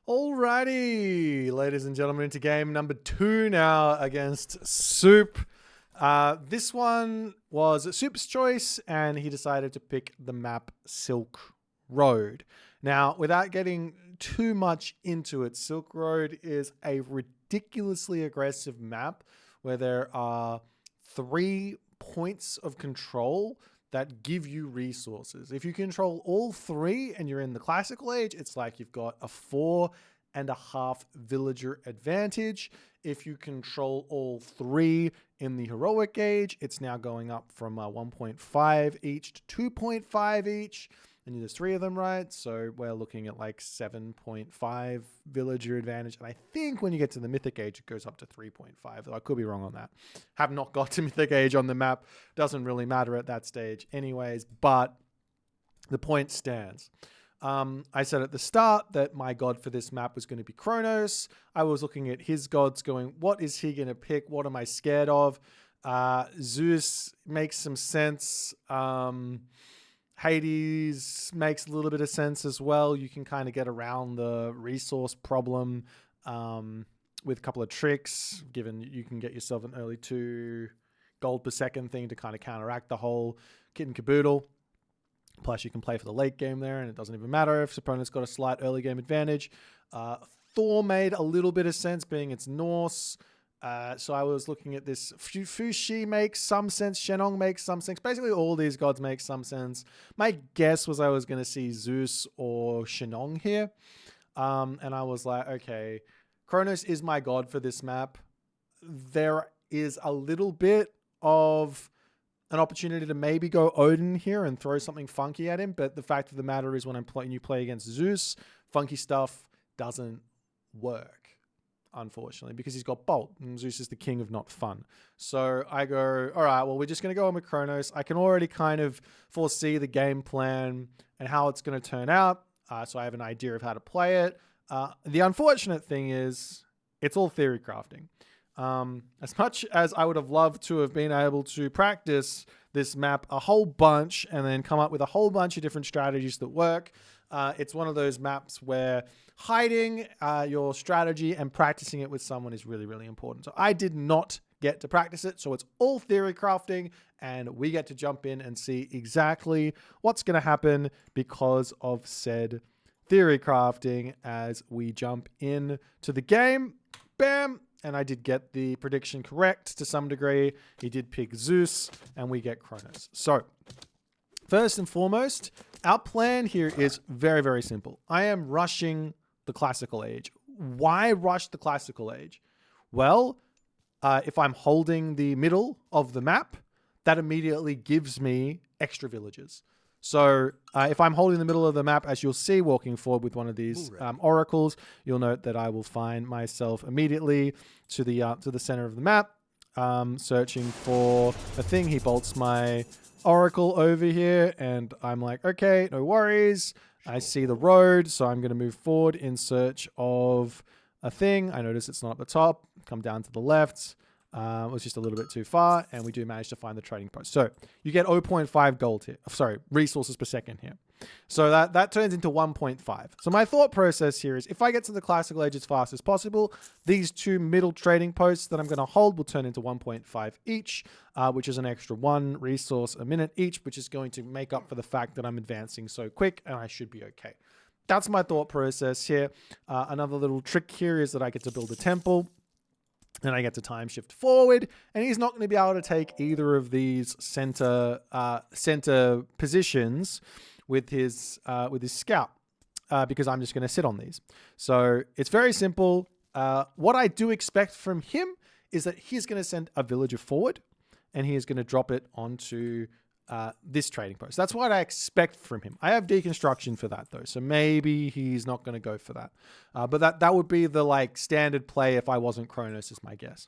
Alrighty, ladies and gentlemen, into game number 2 now against Soup. This one was Soup's choice, and he decided to pick the map Silk Road. Now, without getting too much into it, Silk Road is a ridiculously aggressive map where there are 3 points of control that give you resources. If you control all 3 and you're in the classical age, it's like you've got a 4.5 villager advantage. If you control all 3 in the heroic age, it's now going up from 1.5 each to 2.5 each. And there's 3 of them, right? So we're looking at like 7.5 villager advantage. And I think when you get to the Mythic age, it goes up to 3.5. I could be wrong on that. Have not got to Mythic age on the map. Doesn't really matter at that stage anyways. But the point stands. I said at the start that my god for this map was going to be Kronos. I was looking at his gods going, what is he going to pick? What am I scared of? Zeus makes some sense. Hades makes a little bit of sense as well. You can kind of get around the resource problem with a couple of tricks, given you can get yourself an early 2 gold per second thing to kind of counteract the whole kit and caboodle. Plus, you can play for the late game there, and it doesn't even matter if opponent's got a slight early game advantage. Thor made a little bit of sense, being it's Norse. So I was looking at this. Fuxi makes some sense. Shenong makes some sense. Basically, all these gods make some sense. My guess was I was going to see Zeus or Shenong here. And I was like, okay, Kronos is my god for this map. There is a little bit of an opportunity to maybe go Odin here and throw something funky at him. But the fact of the matter is when you play against Zeus, funky stuff doesn't work. Unfortunately, because he's got Bolt, and Zeus is the king of not fun. So I go, all right, well, we're just going to go on with Kronos. I can already kind of foresee the game plan and how it's going to turn out. So I have an idea of how to play it. The unfortunate thing is it's all theory crafting. As much as I would have loved to have been able to practice this map a whole bunch and then come up with a whole bunch of different strategies that work, it's one of those maps where hiding your strategy and practicing it with someone is really, really important. So I did not get to practice it. So it's all theory crafting, and we get to jump in and see exactly what's going to happen because of said theory crafting as we jump in to the game. Bam! And I did get the prediction correct to some degree. He did pick Zeus, and we get Kronos. So first and foremost, our plan here is very, very simple. I am rushing the classical age. Why rush the classical age? Well, if I'm holding the middle of the map, that immediately gives me extra villages. So if I'm holding the middle of the map, as you'll see walking forward with one of these oracles, you'll note that I will find myself immediately to the center of the map, searching for a thing. He bolts my oracle over here, and I'm like, okay, no worries. I see the road, so I'm going to move forward in search of a thing. I notice it's not up the top. Come down to the left. It was just a little bit too far, and we do manage to find the trading post. So you get 0.5 gold here. Sorry, resources per second here. So that turns into 1.5. So my thought process here is if I get to the classical age as fast as possible, these 2 middle trading posts that I'm going to hold will turn into 1.5 each, which is an extra 1 resource a minute each, which is going to make up for the fact that I'm advancing so quick, and I should be okay. That's my thought process here. Another little trick here is that I get to build a temple. And I get to time shift forward, and he's not going to be able to take either of these center positions with his scout because I'm just going to sit on these. So it's very simple. What I do expect from him is that he's going to send a villager forward, and he is going to drop it onto this trading post. That's what I expect from him. I have deconstruction for that though, so maybe he's not going to go for that. But that would be the standard play if I wasn't Kronos, is my guess.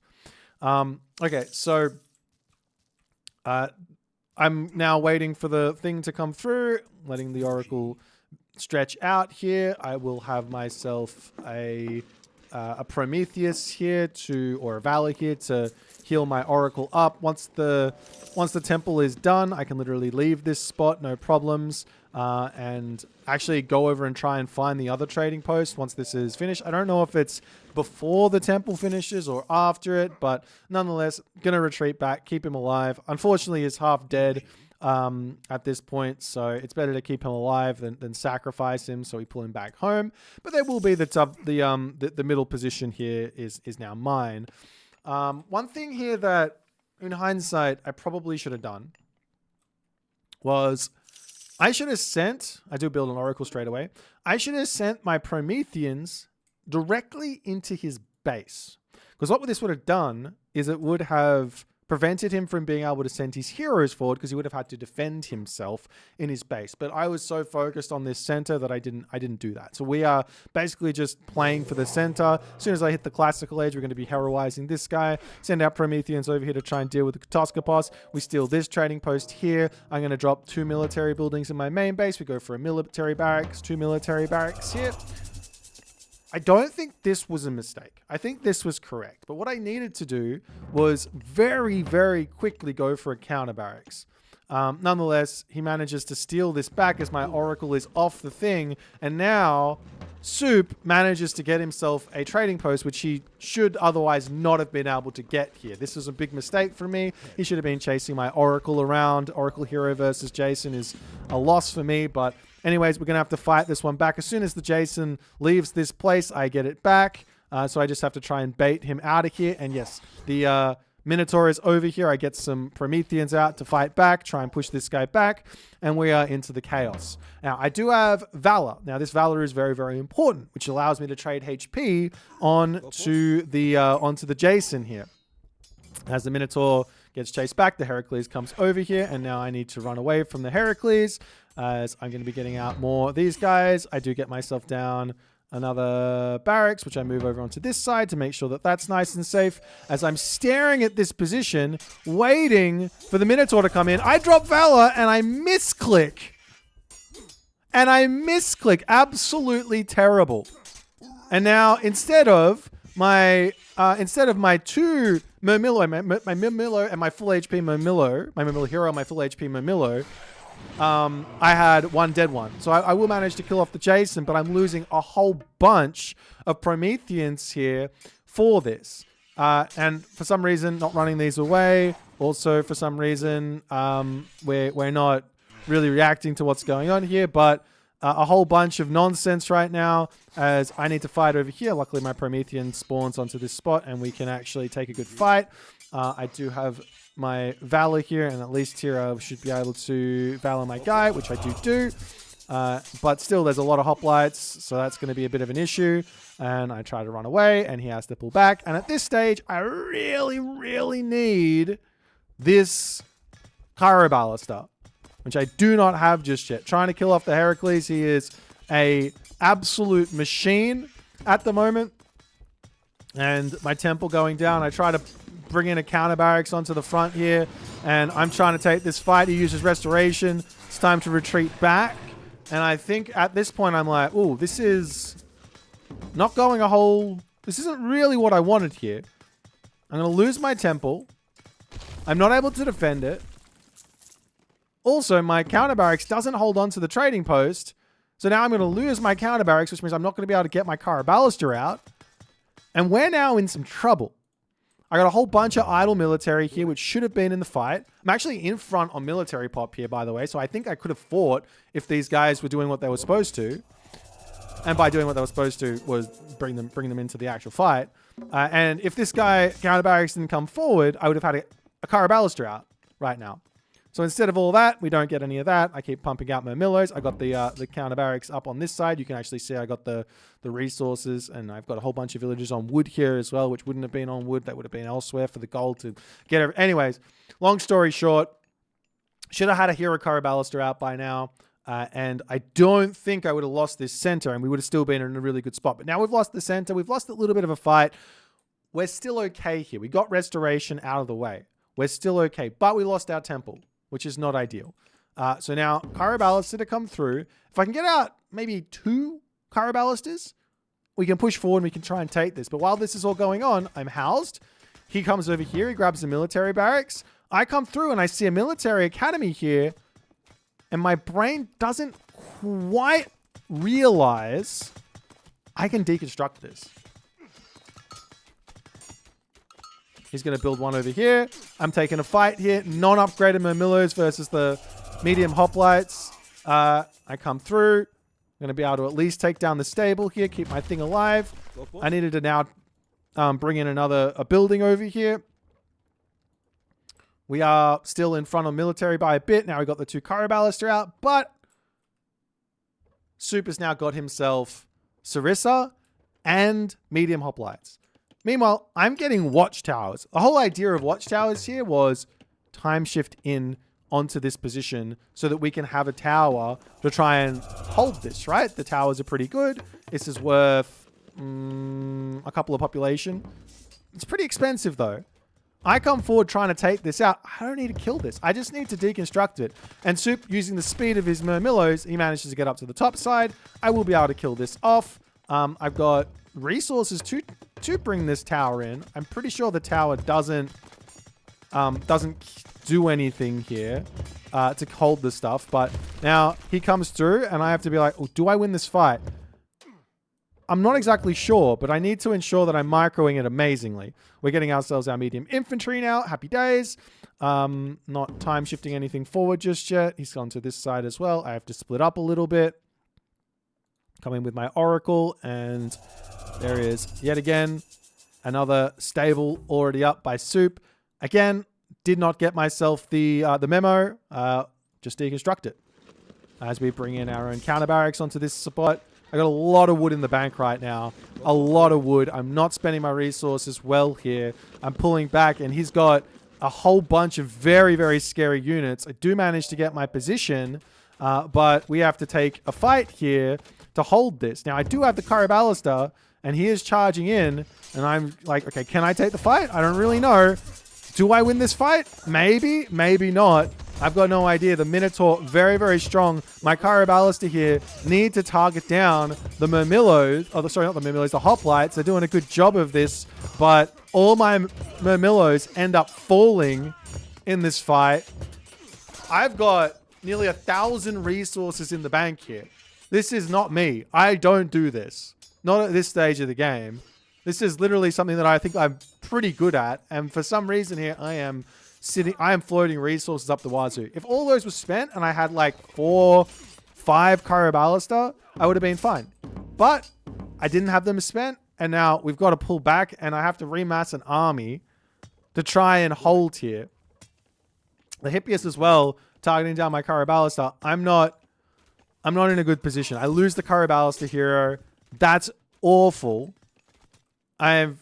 Okay, so I'm now waiting for the thing to come through, letting the oracle stretch out here. I will have myself a Prometheus here or a Valor here to heal my oracle up. Once the temple is done, I can literally leave this spot, no problems. and actually go over and try and find the other trading post once this is finished. I don't know if it's before the temple finishes or after it, but nonetheless, going to retreat back, keep him alive. Unfortunately, he's half dead at this point, so it's better to keep him alive than sacrifice him, so we pull him back home. But there will be the middle position here is now mine. One thing here that, in hindsight, I probably should have done was I should have sent, I do build an oracle straight away, I should have sent my Prometheans directly into his base. Because what this would have done is it would have prevented him from being able to send his heroes forward, because he would have had to defend himself in his base. But I was so focused on this center that I didn't do that. So we are basically just playing for the center. As soon as I hit the classical age, we're going to be heroizing this guy, send out Prometheans over here to try and deal with the Katoskopos. We steal this trading post here. I'm going to drop 2 military buildings in my main base. We go for a military barracks, 2 military barracks here. I don't think this was a mistake. I think this was correct. But what I needed to do was very, very quickly go for a counter barracks. Nonetheless, he manages to steal this back as my oracle is off the thing. And now Soup manages to get himself a trading post, which he should otherwise not have been able to get here. This was a big mistake for me. He should have been chasing my oracle around. Oracle hero versus Jason is a loss for me, but anyways, we're going to have to fight this one back. As soon as the Jason leaves this place, I get it back. So I just have to try and bait him out of here. And yes, the Minotaur is over here. I get some Prometheans out to fight back, try and push this guy back. And we are into the chaos. Now, I do have Valor. Now, this Valor is very, very important, which allows me to trade HP onto the Jason here. As the Minotaur gets chased back, the Heracles comes over here. And now I need to run away from the Heracles, as I'm going to be getting out more of these guys. I do get myself down another barracks, which I move over onto this side to make sure that that's nice and safe. As I'm staring at this position, waiting for the Minotaur to come in, I drop Valor and I misclick. Absolutely terrible. And now instead of my 2 Mermillo, my Mermillo and my full HP Mermillo, my Mermillo hero, my full HP Mermillo, I had 1 dead one. So I will manage to kill off the Jason, but I'm losing a whole bunch of Prometheans here for this. And for some reason, not running these away. Also, for some reason, we're not really reacting to what's going on here, but a whole bunch of nonsense right now, as I need to fight over here. Luckily, my Promethean spawns onto this spot, and we can actually take a good fight. I do have my Valor here, and at least here I should be able to Valor my guy, which I do. But still, there's a lot of hoplites, so that's going to be a bit of an issue. And I try to run away, and he has to pull back. And at this stage, I really, really need this Chiroballister, which I do not have just yet. Trying to kill off the Heracles. He is a absolute machine at the moment. And my temple going down. I try to bring in a counter barracks onto the front here, and I'm trying to take this fight. He uses restoration. It's time to retreat back. And I think at this point I'm like, oh, this is not going a whole... This isn't really what I wanted here. I'm going to lose my temple. I'm not able to defend it. Also, my counter barracks doesn't hold on to the trading post. So now I'm going to lose my counter barracks, which means I'm not going to be able to get my Chiroballister out. And we're now in some trouble. I got a whole bunch of idle military here, which should have been in the fight. I'm actually in front on military pop here, by the way. So I think I could have fought if these guys were doing what they were supposed to. And by doing what they were supposed to was bring them into the actual fight. And if this guy, counter barracks, didn't come forward, I would have had a Chiroballister out right now. So instead of all that, we don't get any of that. I keep pumping out Mermillos. I got the counter barracks up on this side. You can actually see I got the resources, and I've got a whole bunch of villagers on wood here as well, which wouldn't have been on wood. That would have been elsewhere for the gold to get everything. Anyways, long story short, should have had a hero Chiroballister out by now. And I don't think I would have lost this center, and we would have still been in a really good spot. But now we've lost the center. We've lost a little bit of a fight. We're still okay here. We got restoration out of the way. We're still okay, but we lost our temple, which is not ideal. So now Chiroballister to come through. If I can get out maybe 2 Chiroballisters, we can push forward and we can try and take this. But while this is all going on, I'm housed. He comes over here. He grabs the military barracks. I come through and I see a military academy here. And my brain doesn't quite realize I can deconstruct this. He's going to build one over here. I'm taking a fight here. Non-upgraded Murmillos versus the medium hoplites. I come through. I'm going to be able to at least take down the stable here, keep my thing alive. I needed to now bring in a building over here. We are still in front of military by a bit. Now we've got the 2 Caraballister out, but Soup has now got himself Sarissa and medium hoplites. Meanwhile, I'm getting watchtowers. The whole idea of watchtowers here was time shift in onto this position so that we can have a tower to try and hold this, right? The towers are pretty good. This is worth a couple of population. It's pretty expensive though. I come forward trying to take this out. I don't need to kill this. I just need to deconstruct it. And Soup, using the speed of his Murmillos, he manages to get up to the top side. I will be able to kill this off. I've got resources to bring this tower in. I'm pretty sure the tower doesn't do anything here to hold the stuff. But now he comes through and I have to be like, oh, do I win this fight? I'm not exactly sure, but I need to ensure that I'm microing it amazingly. We're getting ourselves our medium infantry now. Happy days. Not time shifting anything forward just yet. He's gone to this side as well. I have to split up a little bit. Come in with my Oracle, and there is yet again another stable already up by Soup. Again, did not get myself the memo. Just deconstruct it. As we bring in our own counter barracks onto this spot. I got a lot of wood in the bank right now. A lot of wood. I'm not spending my resources well here. I'm pulling back, and he's got a whole bunch of very, very scary units. I do manage to get my position, but we have to take a fight here to hold this. Now, I do have the Caraballister, and he is charging in, and I'm like, okay, can I take the fight? I don't really know. Do I win this fight? Maybe, maybe not. I've got no idea. The Minotaur, very, very strong. My Caraballister here need to target down the Murmillos. Oh, sorry, not the Murmillos, the Hoplites. They're doing a good job of this, but all my Murmillos end up falling in this fight. I've got nearly 1,000 resources in the bank here. This is not me. I don't do this. Not at this stage of the game. This is literally something that I think I'm pretty good at, and for some reason here, I am floating resources up the wazoo. If all those were spent and I had like 4, 5 Caraballister, I would have been fine. But I didn't have them spent, and now we've got to pull back, and I have to remass an army to try and hold here. The Hippias as well, targeting down my Caraballister. I'm not in a good position. I lose the Caraballister hero. That's awful. I'm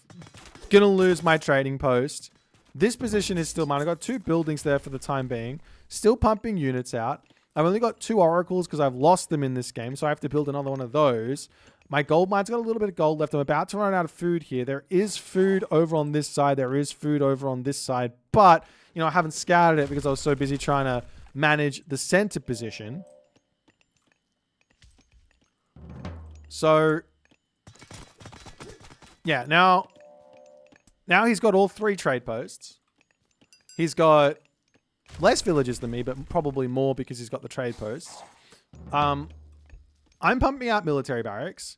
gonna lose my trading post. This position is still mine. I've got 2 buildings there for the time being. Still pumping units out. I've only got 2 oracles because I've lost them in this game, so I have to build another one of those. My gold mine's got a little bit of gold left. I'm about to run out of food here. There is food over on this side. There is food over on this side. But, you know, I haven't scouted it because I was so busy trying to manage the center position. So, yeah, now he's got all 3 trade posts. He's got less villages than me, but probably more because he's got the trade posts. I'm pumping out military barracks.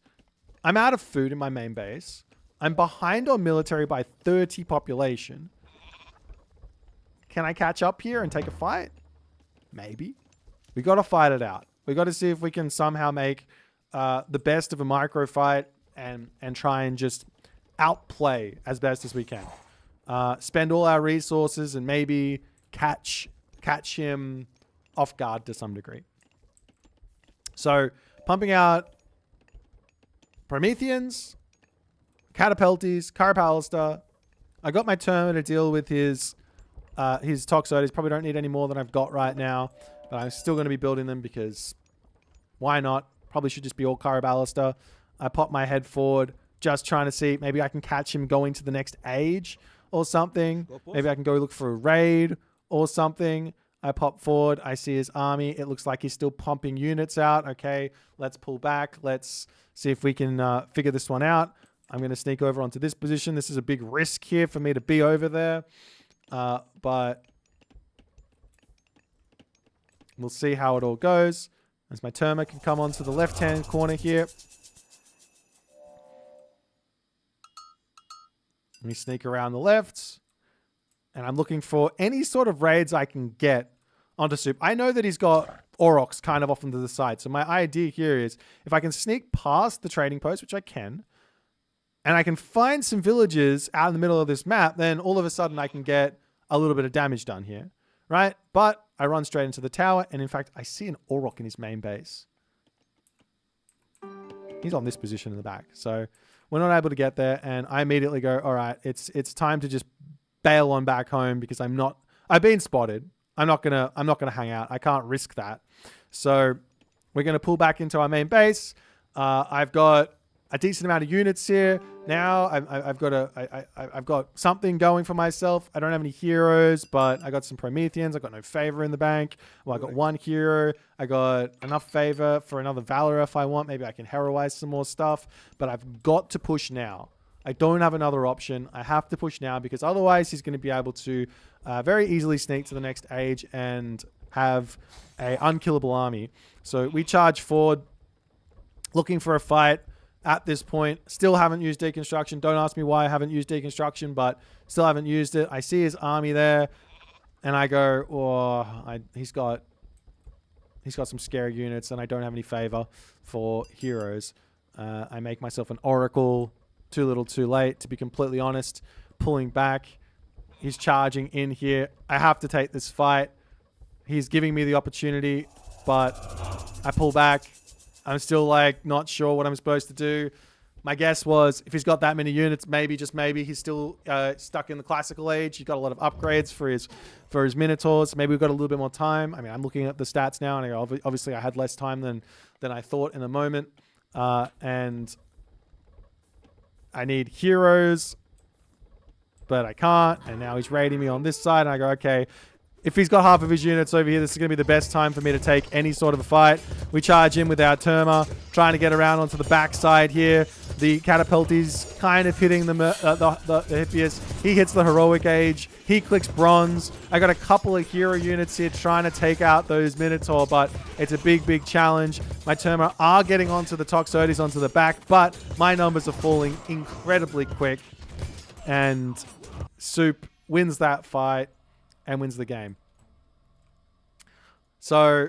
I'm out of food in my main base. I'm behind on military by 30 population. Can I catch up here and take a fight? Maybe. We got to fight it out. We got to see if we can somehow make the best of a micro fight and try and just outplay as best as we can. Spend all our resources and maybe catch him off guard to some degree. So, pumping out Prometheans, Catapultes, Caraballister. I got my Termit to deal with his Toxotes. Probably don't need any more than I've got right now, but I'm still going to be building them because why not? Probably should just be all Caraballister. I pop my head forward, just trying to see maybe I can catch him going to the next age or something. Maybe I can go look for a raid or something. I pop forward. I see his army. It looks like he's still pumping units out. Okay, let's pull back. Let's see if we can figure this one out. I'm going to sneak over onto this position. This is a big risk here for me to be over there. But we'll see how it all goes. As my Terma can come onto the left-hand corner here. Let me sneak around the left. And I'm looking for any sort of raids I can get onto Soup. I know that he's got Aurochs kind of off into the side. So my idea here is if I can sneak past the trading post, which I can, and I can find some villages out in the middle of this map, then all of a sudden I can get a little bit of damage done here, right? But I run straight into the tower, and in fact, I see an Auroch in his main base. He's on this position in the back, so we're not able to get there, and I immediately go, all right, it's time to just bail on back home because I've been spotted. I'm not gonna hang out. I can't risk that. So we're gonna pull back into our main base. I've got a decent amount of units here now. I've got something going for myself. I don't have any heroes, but I got some Prometheans. I got no favor in the bank. Well, I got one hero. I got enough favor for another Valor if I want. Maybe I can heroize some more stuff. But I've got to push now. I don't have another option. I have to push now because otherwise he's going to be able to very easily sneak to the next age and have a unkillable army. So we charge forward, looking for a fight. At this point, still haven't used deconstruction. Don't ask me why I haven't used deconstruction, but still haven't used it. I see his army there, and I go, oh, he's got some scary units, and I don't have any favor for heroes. I make myself an Oracle. Too little, too late, to be completely honest. Pulling back. He's charging in here. I have to take this fight. He's giving me the opportunity, but I pull back. I'm still like not sure what I'm supposed to do. My guess was if he's got that many units, maybe, just maybe, he's still stuck in the classical age. He's got a lot of upgrades for his Minotaurs. Maybe we've got a little bit more time. I mean, I'm looking at the stats now, and obviously I had less time than I thought in the moment. And I need heroes, but I can't. And now he's raiding me on this side, and I go, okay, if he's got half of his units over here, this is going to be the best time for me to take any sort of a fight. We charge in with our Terma, trying to get around onto the backside here. The Catapult is kind of hitting the Hippias. He hits the Heroic Age. He clicks Bronze. I got a couple of hero units here trying to take out those Minotaur, but it's a big, big challenge. My Terma are getting onto the Toxotes onto the back, but my numbers are falling incredibly quick. And Soup wins that fight and wins the game. So,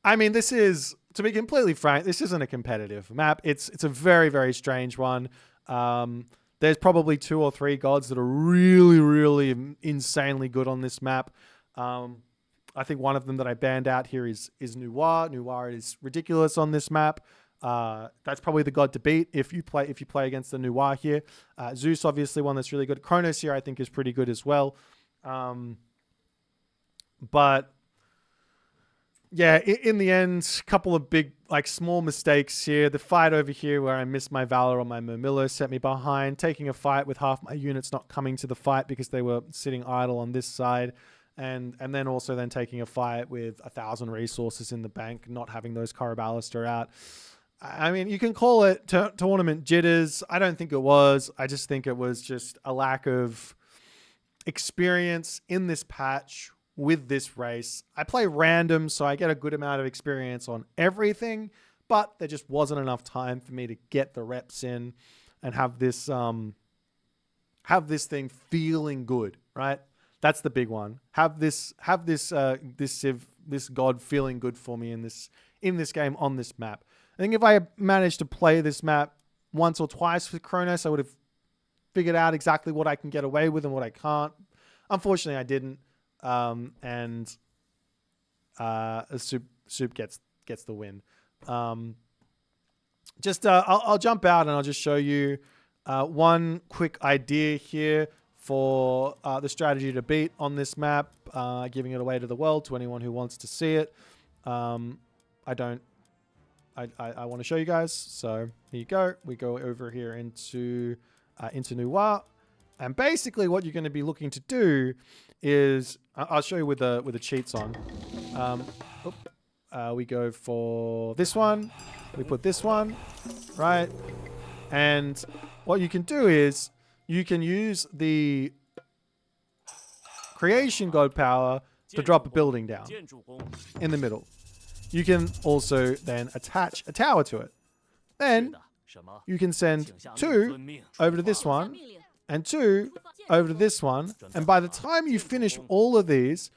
I mean, this is, to be completely frank, this isn't a competitive map. It's a very, very strange one. There's probably 2 or 3 gods that are really, really insanely good on this map. I think one of them that I banned out here is Noir. Noir is ridiculous on this map. That's probably the god to beat if you play against the Noir here. Zeus, obviously, one that's really good. Kronos here, I think, is pretty good as well. But yeah, in the end, a couple of big, small mistakes here. The fight over here where I missed my Valor on my Murmillo set me behind. Taking a fight with half my units not coming to the fight because they were sitting idle on this side. And then also then taking a fight with 1,000 resources in the bank, not having those Corabalister out. I mean, you can call it tournament jitters. I don't think it was. I just think it was just a lack of experience in this patch with this race. I play random, so I get a good amount of experience on everything, but there just wasn't enough time for me to get the reps in and have this thing feeling good, right? That's the big one. Have this god feeling good for me in this game on this map. I think if I managed to play this map once or twice with Kronos, I would have figured out exactly what I can get away with and what I can't. Unfortunately, I didn't. And Soup gets the win. I'll jump out and I'll just show you one quick idea here for the strategy to beat on this map, giving it away to the world, to anyone who wants to see it. I want to show you guys. So here you go. We go over here into Noir. And basically what you're going to be looking to do is, I'll show you with the cheats on. We go for this one. We put this one, right? And what you can do is you can use the creation god power to drop a building down in the middle. you can also then attach a tower to it. Then you can send 2 over to this one and 2 over to this one. And by the time you finish all of these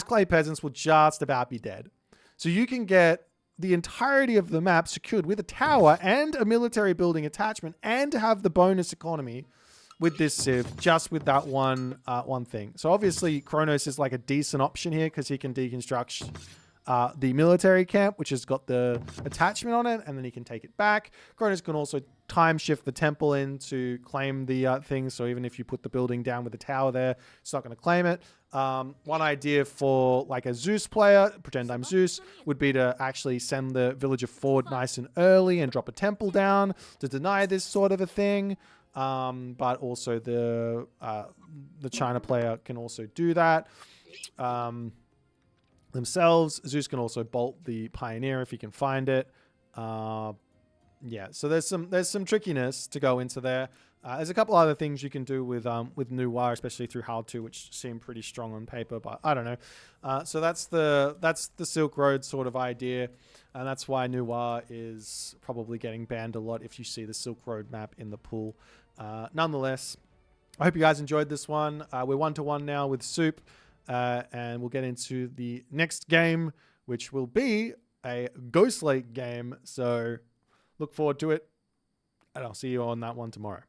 clay peasants will just about be dead. So you can get the entirety of the map secured with a tower and a military building attachment and have the bonus economy with this civ, just with that one thing. So obviously Kronos is like a decent option here because he can deconstruct the military camp, which has got the attachment on it, and then he can take it back. Kronos can also time shift the temple in to claim the thing. So even if you put the building down with the tower there, it's not going to claim it. One idea for like a Zeus player, pretend I'm Zeus, would be to actually send the villager forward nice and early and drop a temple down to deny this sort of a thing. But also the China player can also do that themselves. Zeus can also bolt the pioneer if he can find it. Yeah, so there's some trickiness to go into there. There's a couple other things you can do with Noir, especially through How To, which seem pretty strong on paper, but I don't know. So that's the Silk Road sort of idea, and that's why Noir is probably getting banned a lot if you see the Silk Road map in the pool. Nonetheless, I hope you guys enjoyed this one. We're 1-1 now with Soup, and we'll get into the next game, which will be a Ghost Lake game. So look forward to it, and I'll see you on that one tomorrow.